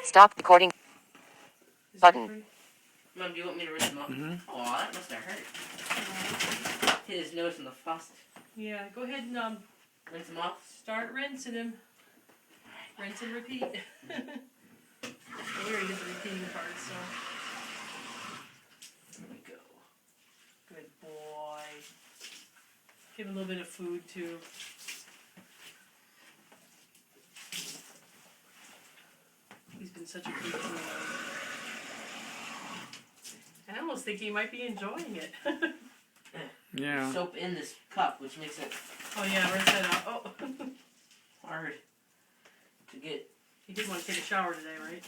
Stop recording. Button. Mom, do you want me to rinse him off? Mhm. Oh, that must have hurt. Hit his nose in the faucet. Yeah, go ahead and Rinse him off. start rinsing him. Rinse and repeat. We already did the repeating part, so. There we go. Good boy. Give him a little bit of food too. He's been such a good boy. I almost think he might be enjoying it. Yeah. Soap in this cup, which makes it Oh yeah, rinse that out. Oh. hard to get. He did want to take a shower today, right?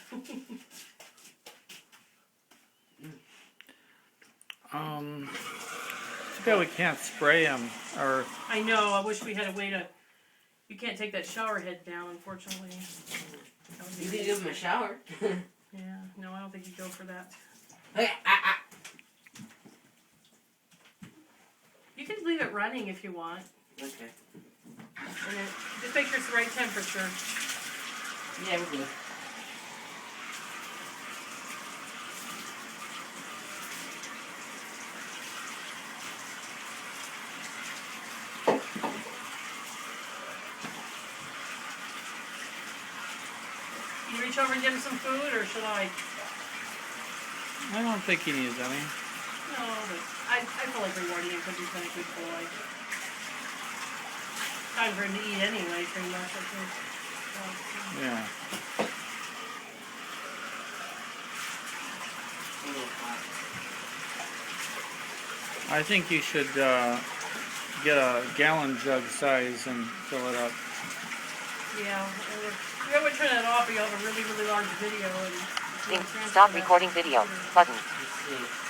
Too bad we can't spray him, or I know, I wish we had a way to... You can't take that shower head down, unfortunately. That would be You can nice. give him a shower. Yeah, no, I don't think you'd go for that. Hey, You can leave it running if you want. Okay. And then just make sure it's the right temperature. Yeah, we're good. You reach over and give him some food, or should I? I don't think he needs any. No, but I feel like rewarding him because he's been a good boy. Time for him to eat anyway, pretty much, I think. So, Yeah. A little hot. I think you should get a gallon jug size and fill it up. yeah. If you ever turn that off, you have a really, really large video. And Stop recording video. Button. Let's see.